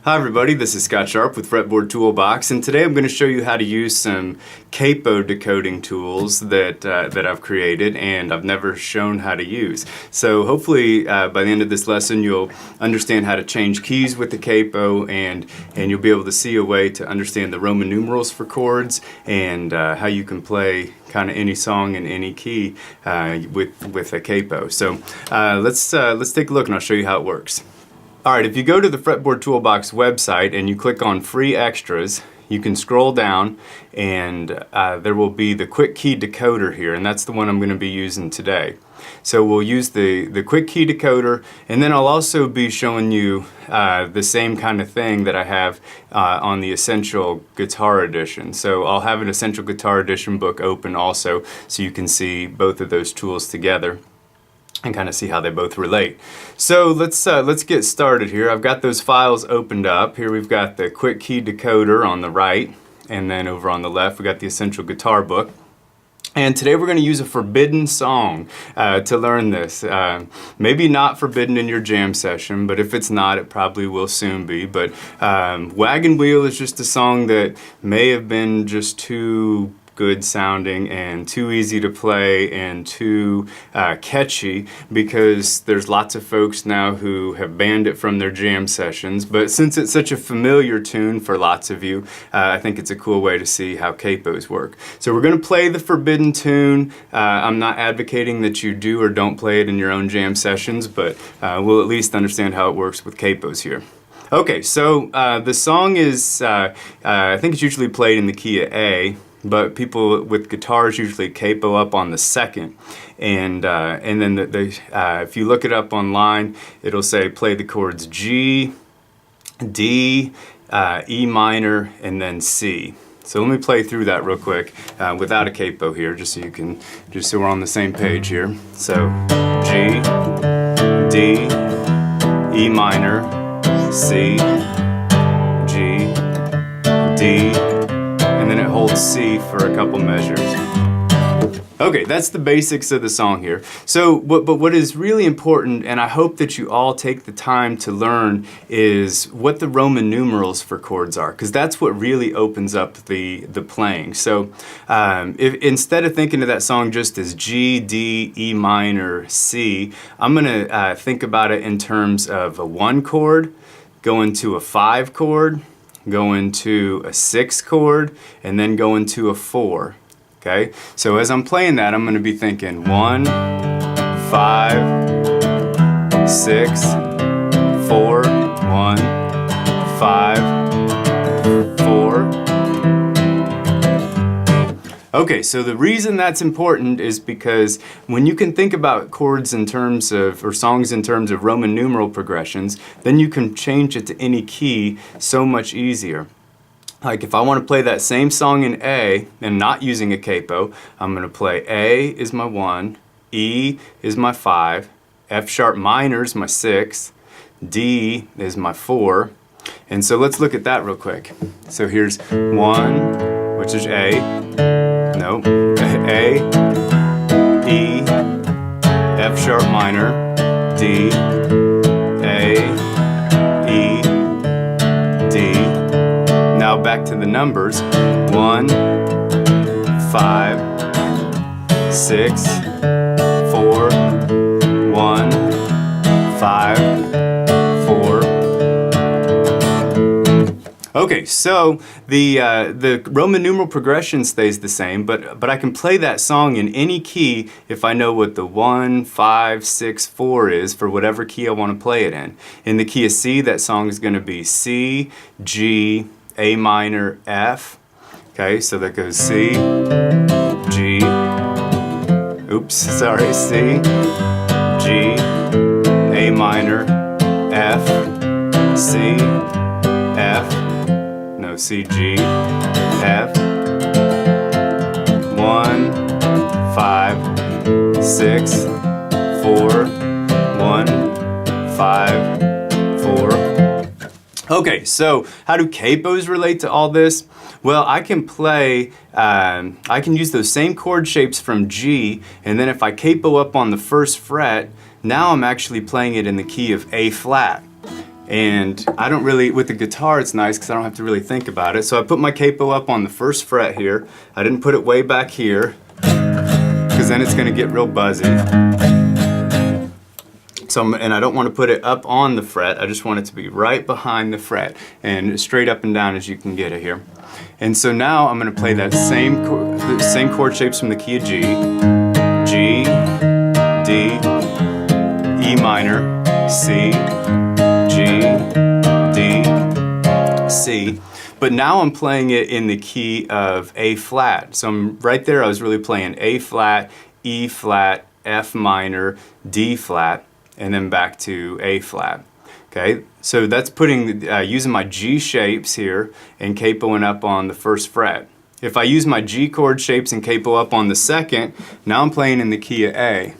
Hi everybody, this is Scott Sharp with Fretboard Toolbox, and today I'm going to show you how to use some capo decoding tools that I've created and I've never shown how to use. So hopefully by the end of this lesson you'll understand how to change keys with the capo, and you'll be able to see a way to understand the Roman numerals for chords and how you can play kind of any song in any key with a capo. So let's take a look and I'll show you how it works. Alright, if you go to the Fretboard Toolbox website and you click on Free Extras, you can scroll down and there will be the Quick Key Decoder here, and that's the one I'm going to be using today. So we'll use the Quick Key Decoder, and then I'll also be showing you the same kind of thing that I have on the Essential Guitar Edition. So I'll have an Essential Guitar Edition book open also, so you can see both of those tools together and kind of see how they both relate. So let's get started here. I've got those files opened up. Here we've got the Quick Key Decoder on the right, and then over on the left we got the Essential Guitar book. And today we're going to use a forbidden song to learn this. Maybe not forbidden in your jam session, but if it's not, it probably will soon be. But Wagon Wheel is just a song that may have been just too good sounding and too easy to play and too catchy, because there's lots of folks now who have banned it from their jam sessions. But since it's such a familiar tune for lots of you, I think it's a cool way to see how capos work. So we're going to play the forbidden tune. I'm not advocating that you do or don't play it in your own jam sessions, but we'll at least understand how it works with capos here. Okay, so the song is, I think it's usually played in the key of A, but people with guitars usually capo up on the second, and then if you look it up online, it'll say play the chords G, D, E minor, and then C. So let me play through that real quick without a capo here, just so we're on the same page here. So G, D, E minor, C, G, D, and then it holds C for a couple measures. Okay, that's the basics of the song here. So, but what is really important, and I hope that you all take the time to learn, is what the Roman numerals for chords are, because that's what really opens up the playing. So, if instead of thinking of that song just as G, D, E minor, C, I'm going to think about it in terms of a 1 chord, going to a 5 chord, go into a 6 chord, and then go into a 4. Okay? So as I'm playing that, I'm going to be thinking 1, 5, 6, 4, 1, 5, 4. Okay, so the reason that's important is because when you can think about chords in terms of, or songs in terms of Roman numeral progressions, then you can change it to any key so much easier. Like if I want to play that same song in A and not using a capo, I'm going to play A is my 1, E is my 5, F sharp minor is my 6, D is my 4. And so let's look at that real quick. So here's 1, which is A, no, A, E, F sharp minor, D, A, E, D. Now back to the numbers. 1, 5, 6, 4, 1, 5, 4. Okay, so the Roman numeral progression stays the same, but I can play that song in any key if I know what the 1, 5, 6, 4 is for whatever key I want to play it in. In the key of C, that song is going to be C, G, A minor, F. Okay, so that goes C, G, C, G, A minor, F, C, F, no, C, G, F, 1, 5, 6, 4, 1, 5, 4. Okay, so how do capos relate to all this? Well, I can play, I can use those same chord shapes from G, and then if I capo up on the first fret, now I'm actually playing it in the key of A flat. And I don't really, with the guitar it's nice because I don't have to really think about it. So I put my capo up on the first fret here. I didn't put it way back here because then it's going to get real buzzy. And I don't want to put it up on the fret, I just want it to be right behind the fret and straight up and down as you can get it here. And so now I'm going to play that the same chord shapes from the key of G, G, D, E minor, C, G, D, C. But now I'm playing it in the key of A flat. So right there I was really playing A flat, E flat, F minor, D flat, and then back to A flat. Okay, so that's putting using my G shapes here and capoing up on the first fret. If I use my G chord shapes and capo up on the second, now I'm playing in the key of A.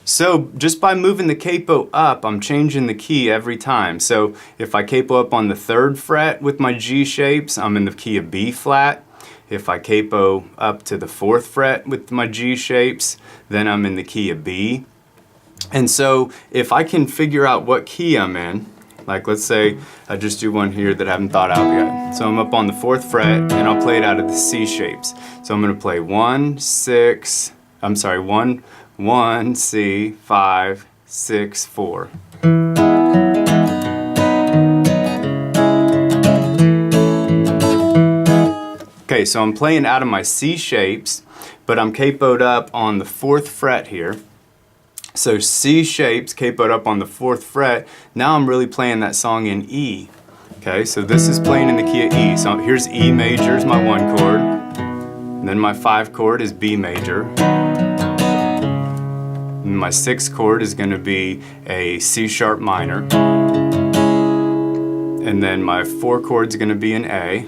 So just by moving the capo up, I'm changing the key every time. So if I capo up on the third fret with my G shapes, I'm in the key of B flat. If I capo up to the fourth fret with my G shapes, then I'm in the key of B. And so if I can figure out what key I'm in, like let's say I just do one here that I haven't thought out yet. So I'm up on the fourth fret and I'll play it out of the C shapes. So I'm going to play 1, C, 5, 6, 4. Okay, so I'm playing out of my C shapes, but I'm capoed up on the fourth fret here. So C shapes capoed up on the fourth fret. Now I'm really playing that song in E. Okay, so this is playing in the key of E. So here's E major is my 1 chord. And then my 5 chord is B major. And my 6th chord is going to be a C sharp minor. And then my 4 chord is going to be an A.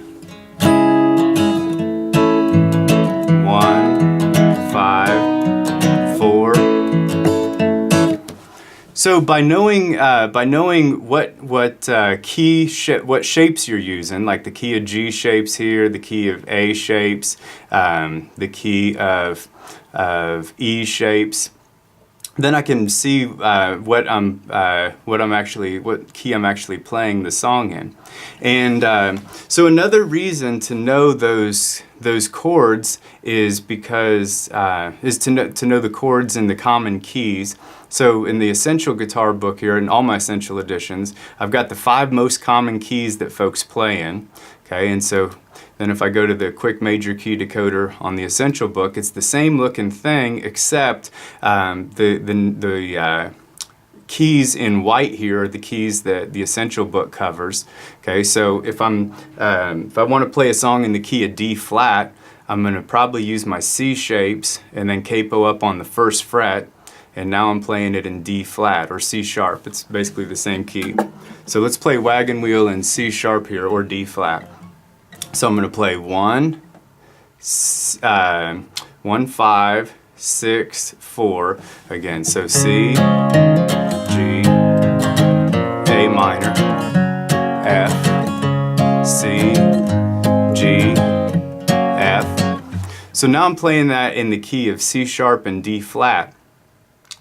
1, 5, 4. So by knowing what shapes you're using, like the key of G shapes here, the key of A shapes, the key of E shapes, then I can see what key I'm actually playing the song in. And so another reason to know those chords is because to know the chords in the common keys. So in the Essential Guitar book here, in all my Essential editions, I've got the 5 most common keys that folks play in. Okay, and so then if I go to the Quick Major Key Decoder on the Essential book, it's the same looking thing except the keys in white here are the keys that the Essential book covers. Okay, so if I want to play a song in the key of D flat, I'm going to probably use my C shapes and then capo up on the first fret, and now I'm playing it in D flat or C sharp. It's basically the same key. So let's play Wagon Wheel in C sharp here or D flat. So I'm going to play 1, 5, 6, 4 again. So C, G, A minor, F, C, G, F. So now I'm playing that in the key of C sharp and D flat.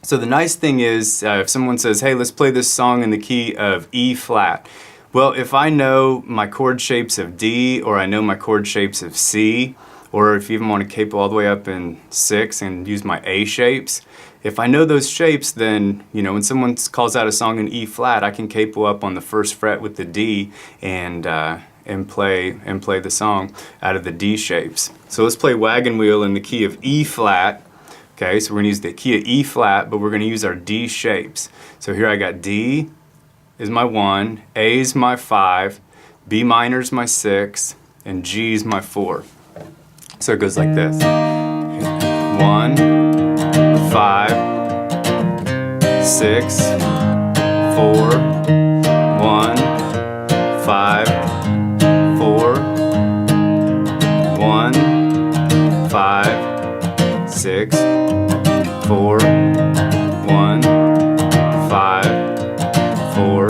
So the nice thing is if someone says, hey, let's play this song in the key of E flat. Well, if I know my chord shapes of D, or I know my chord shapes of C, or if you even want to capo all the way up in 6 and use my A shapes, if I know those shapes, then, you know, when someone calls out a song in E flat, I can capo up on the first fret with the D and play the song out of the D shapes. So let's play Wagon Wheel in the key of E flat. Okay, so we're going to use the key of E flat, but we're going to use our D shapes. So here I got D is my 1, A is my 5, B minor is my 6, and G is my 4. So it goes like this. 1, 5, 6, 4, 1, 5, 4, 1, 5, 6, 4, 1, 5, 4.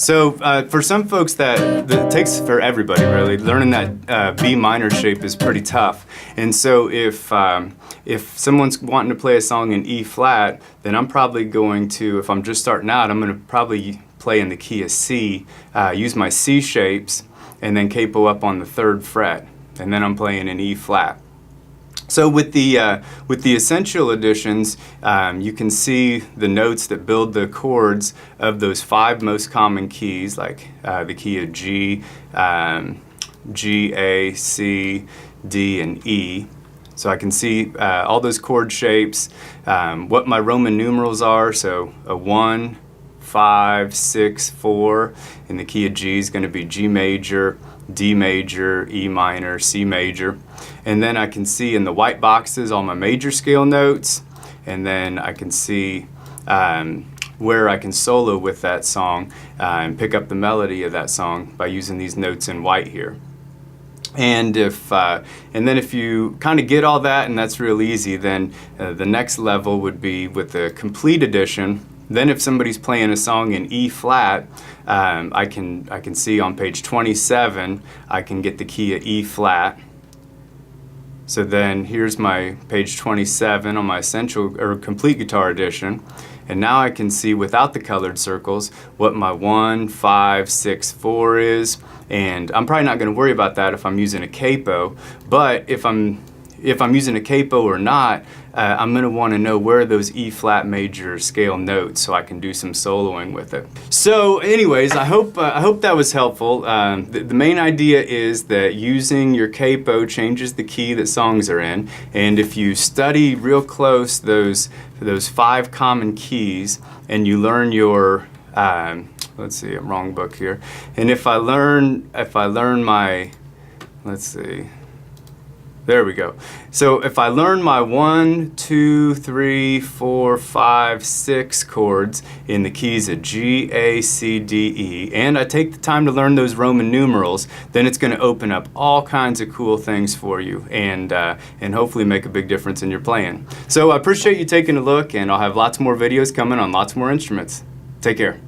So for some folks that takes for everybody really, learning that B minor shape is pretty tough. And so if someone's wanting to play a song in E flat, then I'm probably going to, if I'm just starting out, I'm going to probably play in the key of C, use my C shapes, and then capo up on the 3rd fret, and then I'm playing in E flat. So with the essential editions, you can see the notes that build the chords of those 5 most common keys, like the key of G, G, A, C, D, and E. So I can see all those chord shapes, what my Roman numerals are, so a 1, 5, 6, 4, and the key of G is going to be G major, D major, E minor, C major. And then I can see in the white boxes all my major scale notes, and then I can see where I can solo with that song and pick up the melody of that song by using these notes in white here. And then if you kind of get all that, and that's real easy, then the next level would be with the complete edition. Then if somebody's playing a song in E flat, I can see on page 27, I can get the key of E flat. So then here's my page 27 on my essential or complete guitar edition. And now I can see without the colored circles what my 1, 5, 6, 4 is. And I'm probably not going to worry about that if I'm using a capo, but if I'm using a capo or not, I'm going to want to know where are those E flat major scale notes so I can do some soloing with it. So anyways, I hope that was helpful. The main idea is that using your capo changes the key that songs are in, and if you study real close those 5 common keys and you learn your let's see, I'm wrong book here. And if I learn my, let's see, there we go. So if I learn my 1, 2, 3, 4, 5, 6 chords in the keys of G, A, C, D, E, and I take the time to learn those Roman numerals, then it's going to open up all kinds of cool things for you, and hopefully make a big difference in your playing. So I appreciate you taking a look, and I'll have lots more videos coming on lots more instruments. Take care.